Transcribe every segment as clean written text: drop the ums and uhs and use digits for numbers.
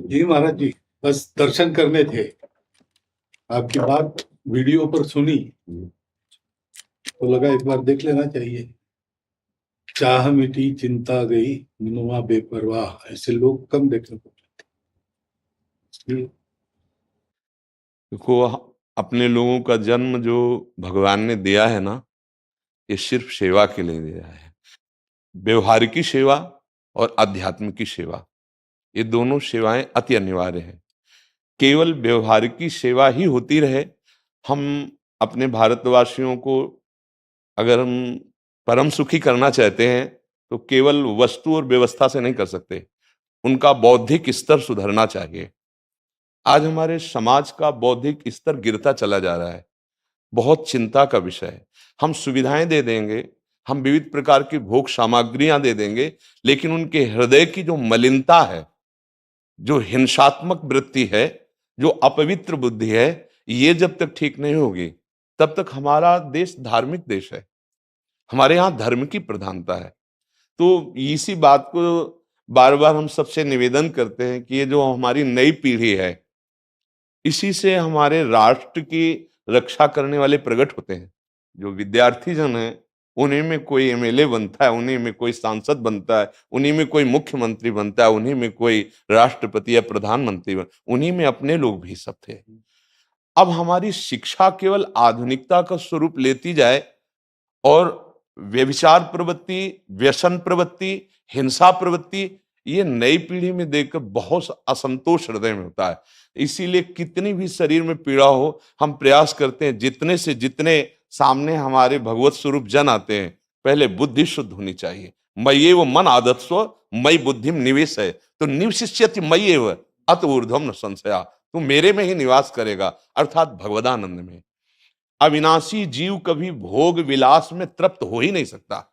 जी महाराज जी, बस दर्शन करने थे। आपकी बात वीडियो पर सुनी तो लगा एक बार देख लेना चाहिए। चाह मिटी चिंता गई, मनुआ बेपरवाह, ऐसे लोग कम देखने को मिलते। देखो, अपने लोगों का जन्म जो भगवान ने दिया है ना, ये सिर्फ सेवा के लिए दिया है। व्यवहारिकी सेवा और आध्यात्म की सेवा, ये दोनों सेवाएं अति अनिवार्य हैं। केवल व्यवहारिकी सेवा ही होती रहे, हम अपने भारतवासियों को अगर हम परम सुखी करना चाहते हैं तो केवल वस्तु और व्यवस्था से नहीं कर सकते, उनका बौद्धिक स्तर सुधरना चाहिए। आज हमारे समाज का बौद्धिक स्तर गिरता चला जा रहा है, बहुत चिंता का विषय है। हम सुविधाएं दे देंगे, हम विविध प्रकार की भोग सामग्रियां दे देंगे, लेकिन उनके हृदय की जो मलिनता है, जो हिंसात्मक वृत्ति है, जो अपवित्र बुद्धि है, ये जब तक ठीक नहीं होगी तब तक हमारा देश धार्मिक देश है, हमारे यहाँ धर्म की प्रधानता है। तो इसी बात को बार बार हम सबसे निवेदन करते हैं कि ये जो हमारी नई पीढ़ी है, इसी से हमारे राष्ट्र की रक्षा करने वाले प्रकट होते हैं। जो विद्यार्थी जन है, उन्हीं में कोई एमएलए बनता है, उन्हीं में कोई सांसद बनता है, उन्हीं में कोई मुख्यमंत्री बनता है, उन्हीं में कोई राष्ट्रपति या प्रधानमंत्री उन्हीं में अपने लोग भी सब थे। अब हमारी शिक्षा केवल आधुनिकता का स्वरूप लेती जाए और व्यभिचार प्रवृत्ति, व्यसन प्रवृत्ति, हिंसा प्रवृत्ति, ये नई पीढ़ी में देखकर बहुत असंतोष हृदय में होता है। इसीलिए कितनी भी शरीर में पीड़ा हो, हम प्रयास करते हैं जितने से जितने सामने हमारे भगवत स्वरूप जन आते हैं, पहले बुद्धि शुद्ध होनी चाहिए। मय्येव मन आदत्स्व मयि बुद्धिम निवेश है, तो निवशिष्यति मय्येव अत ऊर्ध्वम न संशया, तू मेरे में ही निवास करेगा, अर्थात भगवदानंद में। अविनाशी जीव कभी भोग विलास में तृप्त हो ही नहीं सकता।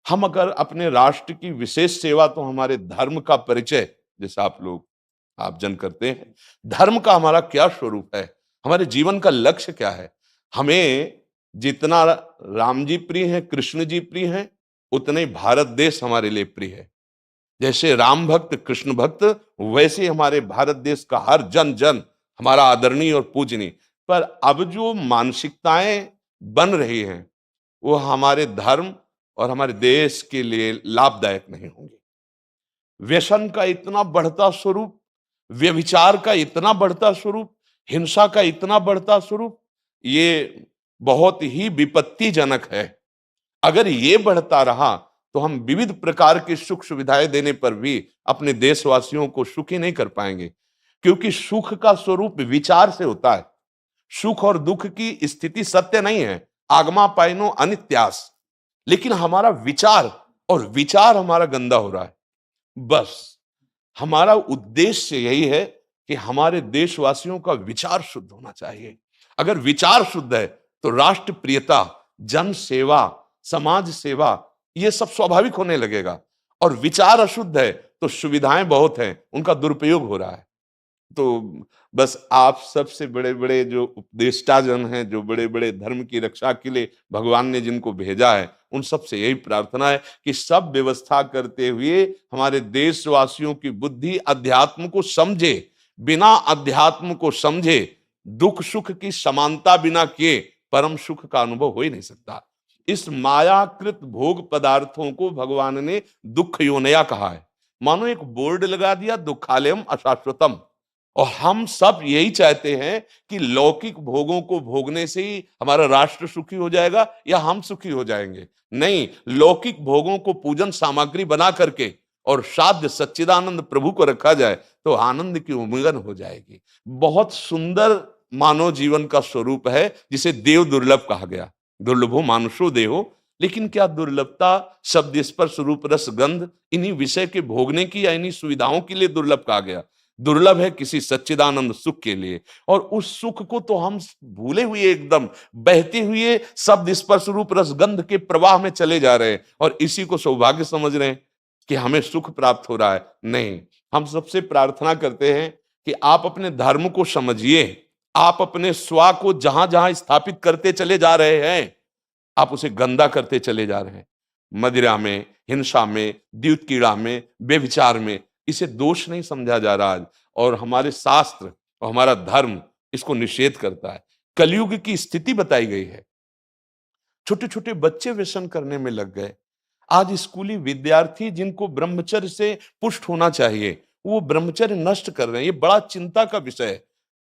हम अगर अपने राष्ट्र की विशेष सेवा, तो हमारे धर्म का परिचय, जैसे आप जन करते हैं, धर्म का हमारा क्या स्वरूप है, हमारे जीवन का लक्ष्य क्या है। हमें जितना राम जी प्रिय हैं, कृष्ण जी प्रिय हैं, उतने ही भारत देश हमारे लिए प्रिय है। जैसे राम भक्त, कृष्ण भक्त, वैसे हमारे भारत देश का हर जन जन हमारा आदरणीय और पूजनीय। पर अब जो मानसिकताएं बन रही हैं, वो हमारे धर्म और हमारे देश के लिए लाभदायक नहीं होंगे। व्यसन का इतना बढ़ता स्वरूप, व्यभिचार का इतना बढ़ता स्वरूप, हिंसा का इतना बढ़ता स्वरूप, ये बहुत ही विपत्तिजनक है। अगर ये बढ़ता रहा तो हम विविध प्रकार की सुख सुविधाएं देने पर भी अपने देशवासियों को सुखी नहीं कर पाएंगे, क्योंकि सुख का स्वरूप विचार से होता है। सुख और दुख की स्थिति सत्य नहीं है, आगमा पाइनो अनित्यास, लेकिन हमारा विचार, और विचार हमारा गंदा हो रहा है। बस हमारा उद्देश्य यही है कि हमारे देशवासियों का विचार शुद्ध होना चाहिए। अगर विचार शुद्ध है तो राष्ट्र प्रियता, जन सेवा, समाज सेवा, ये सब स्वाभाविक होने लगेगा। और विचार अशुद्ध है तो सुविधाएं बहुत हैं, उनका दुरुपयोग हो रहा है। तो बस आप सबसे बड़े बड़े जो उपदेष्टा जन हैं, जो बड़े बड़े धर्म की रक्षा के लिए भगवान ने जिनको भेजा है, उन सबसे यही प्रार्थना है कि सब व्यवस्था करते हुए हमारे देशवासियों की बुद्धि अध्यात्म को समझे। बिना अध्यात्म को समझे दुख सुख की समानता बिना किए परम सुख का अनुभव हो ही नहीं सकता। इस मायाकृत भोग पदार्थों को भगवान ने दुख योनया कहा है। मानो एक बोर्ड लगा दिया, दुखालयम अशाश्वतम। और हम सब यही चाहते हैं कि लौकिक भोगों को भोगने से ही हमारा राष्ट्र सुखी हो जाएगा या हम सुखी हो जाएंगे। नहीं, लौकिक भोगों को पूजन सामग्री बना करके और साध्य सच्चिदानंद प्रभु को रखा जाए तो आनंद की उमंगन हो जाएगी। बहुत सुंदर मानव जीवन का स्वरूप है, जिसे देव दुर्लभ कहा गया। दुर्लभो मानुषो देहो, लेकिन क्या दुर्लभता शब्द स्पर्श रूप रस गंध इन्हीं विषय के भोगने की या इन्हीं सुविधाओं के लिए दुर्लभ कहा गया? दुर्लभ है किसी सच्चिदानंद सुख के लिए। और उस सुख को तो हम भूले हुए, एकदम बहते हुए शब्द स्पर्श रूप रसगंध के प्रवाह में चले जा रहे हैं और इसी को सौभाग्य समझ रहे हैं कि हमें सुख प्राप्त हो रहा है। नहीं, हम सबसे प्रार्थना करते हैं कि आप अपने धर्म को समझिए। आप अपने स्व को जहां जहां स्थापित करते चले जा रहे हैं, आप उसे गंदा करते चले जा रहे हैं। मदिरा में, हिंसा में, द्यूत कीड़ा में, बेविचार में, इसे दोष नहीं समझा जा रहा आज, और हमारे शास्त्र और हमारा धर्म इसको निषेध करता है। कलयुग की स्थिति बताई गई है। छोटे छोटे बच्चे व्यसन करने में लग गए। आज स्कूली विद्यार्थी जिनको ब्रह्मचर्य से पुष्ट होना चाहिए, वो ब्रह्मचर्य नष्ट कर रहे हैं। ये बड़ा चिंता का विषय है।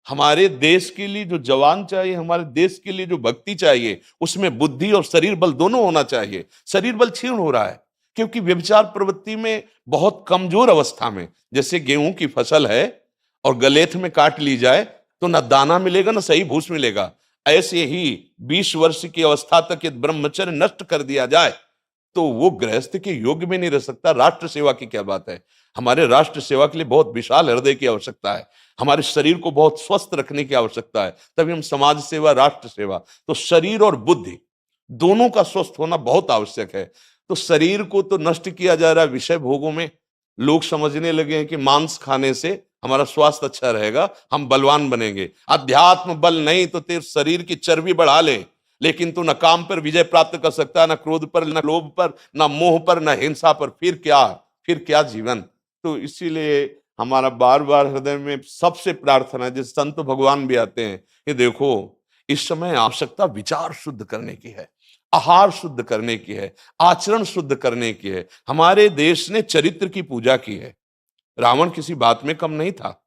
हमारे देश के लिए जो जवान चाहिए, हमारे देश के लिए जो भक्ति चाहिए, उसमें बुद्धि और शरीर बल दोनों होना चाहिए। शरीर बल क्षीण हो रहा है क्योंकि व्यभिचार प्रवृत्ति में बहुत कमजोर अवस्था में, जैसे गेहूं की फसल है और गलेथ में काट ली जाए तो ना दाना मिलेगा ना सही भूस मिलेगा, ऐसे ही 20 वर्ष की अवस्था तक यदि ब्रह्मचर्य नष्ट कर दिया जाए तो वो गृहस्थ के योग्य में नहीं रह सकता। राष्ट्र सेवा की क्या बात है। हमारे राष्ट्र सेवा के लिए बहुत विशाल हृदय की आवश्यकता है। हमारे शरीर को बहुत स्वस्थ रखने की आवश्यकता है, तभी हम समाज सेवा, राष्ट्र सेवा। तो शरीर और बुद्धि दोनों का स्वस्थ होना बहुत आवश्यक है। तो शरीर को तो नष्ट किया जा रहा है विषय भोगों में। लोग समझने लगे हैं कि मांस खाने से हमारा स्वास्थ्य अच्छा रहेगा, हम बलवान बनेंगे। अध्यात्म बल नहीं तो तेरे शरीर की चर्बी बढ़ा ले, लेकिन तू न काम पर विजय प्राप्त कर सकता, न क्रोध पर, न लोभ पर, न मोह पर, न हिंसा पर। फिर क्या जीवन। तो इसीलिए हमारा बार बार हृदय में सबसे प्रार्थना है, जिस संत भगवान भी आते हैं, ये देखो इस समय आवश्यकता विचार शुद्ध करने की है, आहार शुद्ध करने की है, आचरण शुद्ध करने की है। हमारे देश ने चरित्र की पूजा की है। रावण किसी बात में कम नहीं था।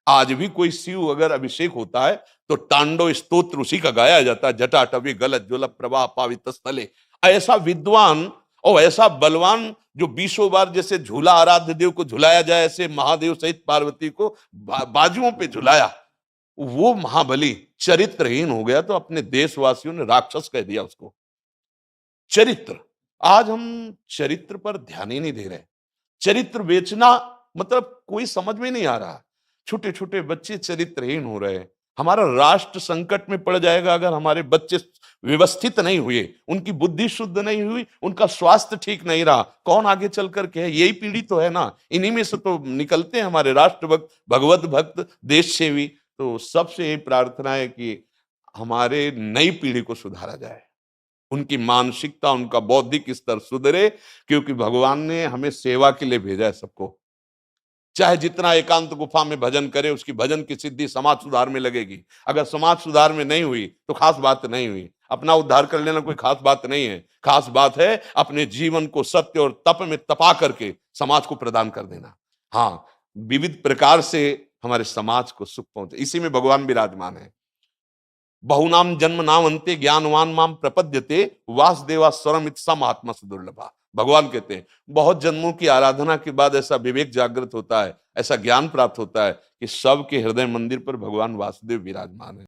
आज भी कोई शिव अगर अभिषेक होता है तो तांडव स्तोत्र उसी का गाया जाता है। जटाटवी गलत ज्वल प्रवाह पावित स्थले। ऐसा विद्वान और ऐसा बलवान जो 20 बार जैसे झूला आराध्य देव को झुलाया जाए, ऐसे महादेव सहित पार्वती को बाजुओं पे झुलाया, वो महाबली चरित्रहीन हो गया तो अपने देशवासियों ने राक्षस कह दिया उसको। चरित्र, आज हम चरित्र पर ध्यान ही नहीं दे रहे। चरित्र बेचना मतलब कोई समझ में नहीं आ रहा। छोटे छोटे बच्चे चरित्रहीन हो रहे हैं। हमारा राष्ट्र संकट में पड़ जाएगा अगर हमारे बच्चे व्यवस्थित नहीं हुए, उनकी बुद्धि शुद्ध नहीं हुई, उनका स्वास्थ्य ठीक नहीं रहा। कौन आगे चल करके है? यही पीढ़ी तो है ना, इन्हीं में से तो निकलते हैं हमारे राष्ट्र भक्त, भगवत भक्त, देश सेवी। तो सबसे यही प्रार्थना है कि हमारे नई पीढ़ी को सुधारा जाए, उनकी मानसिकता, उनका बौद्धिक स्तर सुधरे, क्योंकि भगवान ने हमें सेवा के लिए भेजा है सबको। चाहे जितना एकांत गुफा में भजन करे, उसकी भजन की सिद्धि समाज सुधार में लगेगी। अगर समाज सुधार में नहीं हुई तो खास बात नहीं हुई। अपना उद्धार कर लेना कोई खास बात नहीं है। खास बात है अपने जीवन को सत्य और तप में तपा करके समाज को प्रदान कर देना। हाँ, विविध प्रकार से हमारे समाज को सुख पहुंचे, इसी में भगवान विराजमान है। बहुनाम जन्म नाम अंते ज्ञानवान माम प्रपद्यते वासुदेवा स्वरमित सम आत्मा सुदुर्लभा। भगवान कहते हैं बहुत जन्मों की आराधना के बाद ऐसा विवेक जागृत होता है, ऐसा ज्ञान प्राप्त होता है कि सबके हृदय मंदिर पर भगवान वासुदेव विराजमान है।